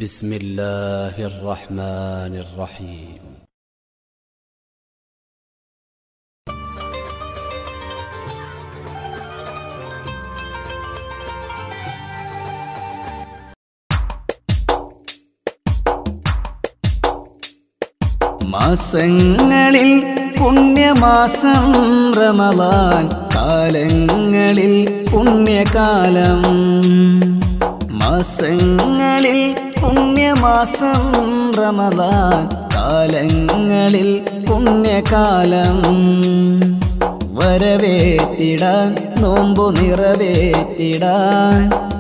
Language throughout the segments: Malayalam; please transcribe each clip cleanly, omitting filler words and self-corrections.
بسم الله الرحمن الرحيم. മാസങ്ങളിൽ പുണ്യമാസം റമളാൻ, കാലങ്ങളിൽ പുണ്യകാലം. മാസങ്ങളിൽ പുണ്യമാസം റമളാൻ, കാലങ്ങളിൽ പുണ്യകാലം. വരവേറ്റിടാൻ നോമ്പു നിറവേറ്റിടാൻ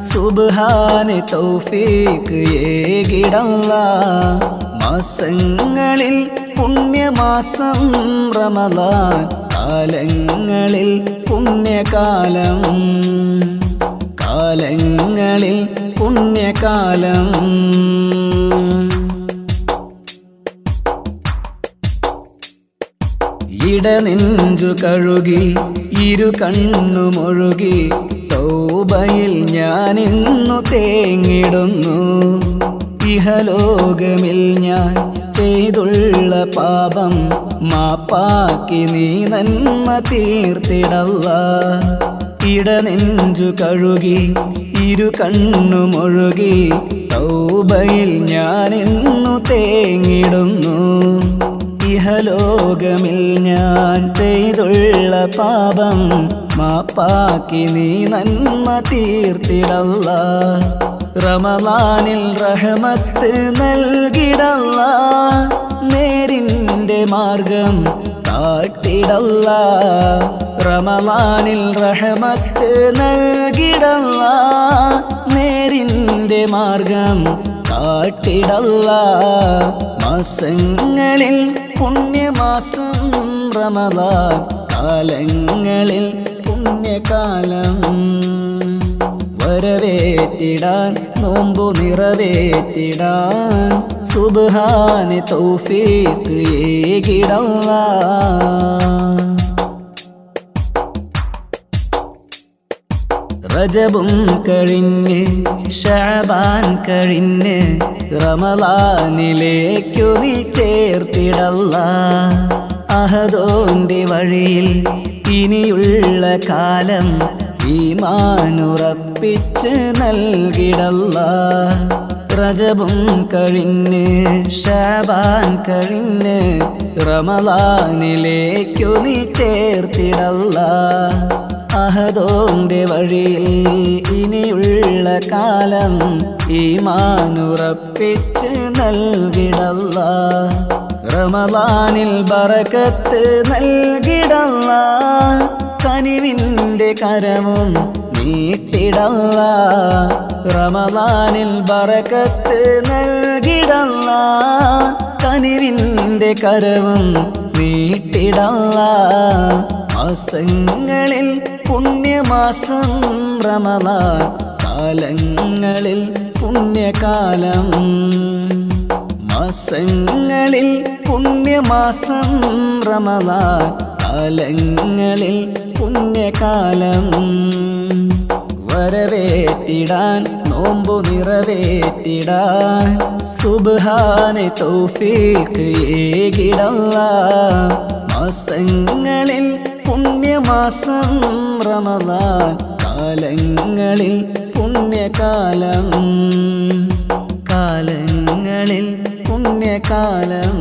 സുബ്ഹാനെ തൗഫീഖ് ഏകിടല്ലാഹ്. മാസങ്ങളിൽ പുണ്യമാസം റമളാൻ, കാലങ്ങളിൽ പുണ്യകാലം. കാലങ്ങളിൽ പുണ്യകാലം. ഇടനെഞ്ചു കഴുകി ഇരു കണ്ണുമൊഴുകി തൗബയിൽ ഞാനിന്നു തേങ്ങിടുന്നു. ഇഹലോകമിൽ ഞാൻ ചെയ്തുള്ള പാപം മാപ്പാക്കി നീ നന്മ തീർത്തിടല്ലാഹ്. ഇടനെഞ്ചു കഴുകി ഇരു കണ്ണുമൊഴുകി തൗബയിൽ ഞാനിന്നു തേങ്ങിടുന്നു. ഇഹലോകമിൽ ഞാൻ ചെയ്തുള്ള പാപം മാപ്പാക്കി നീ നന്മ തീർത്തിടല്ലാഹ്. റമളാനിൽ റഹ്മത്ത് നൽകിടല്ലാഹ്, നേരിൻ്റെ മാർഗം കാട്ടിടല്ലാഹ്. റമളാനിൽ റഹ്മത്ത് നൽകിടല്ലാഹ്, നേരിൻ്റെ മാർഗം കാട്ടിടല്ലാഹ്. മാസങ്ങളിൽ പുണ്യമാസം റമളാൻ, കാലങ്ങളിൽ പുണ്യകാലം. വരവേറ്റിടാൻ നോമ്പു നിറവേറ്റിടാൻ സുബ്ഹാനെ തൗഫീഖ് ഏകിടല്ലാഹ്. റജബും കഴിഞ്ഞ് ശഅബാൻ കഴിഞ്ഞ് റമളാനിലേക്കു നീ ചേർത്തിടല്ലാഹ്. അഹദോന്റെ വഴിയിൽ ഇനിയുള്ള കാലം ഈമാനുറപ്പിച്ച് നൽകിടല്ലാഹ്. റജബും കഴിഞ്ഞ് ശഅബാൻ കഴിഞ്ഞ് റമളാനിലേക്കു നീ ചേർത്തിടല്ലാഹ്. അഹദോന്റെ വഴിയിൽ ഇനിയുള്ള കാലം ഈമാനുറപ്പിച്ച് നൽകിടല്ലാഹ്. റമളാനിൽ ബറകത്ത് നൽകിടല്ലാഹ്, കനിവിൻ്റെ കരവും നീട്ടിടല്ലാഹ്. റമളാനിൽ ബറകത്ത് നൽകിടല്ലാഹ്, കനിവിൻ്റെ കരവും നീട്ടിടല്ലാഹ്. മാസങ്ങളിൽ പുണ്യമാസം റമളാൻ, കാലങ്ങളിൽ പുണ്യകാലം. മാസങ്ങളിൽ പുണ്യമാസം റമളാൻ, കാലങ്ങളിൽ പുണ്യകാലം. വരവേറ്റിടാൻ നോമ്പു നിറവേറ്റിടാൻ സുബ്ഹാനെ തൗഫീഖ് ഏകിടല്ലാഹ്. മാസങ്ങളിൽ പുണ്യമാസം റമളാൻ, കാലങ്ങളിൽ പുണ്യകാലം. കാലങ്ങളിൽ പുണ്യകാലം.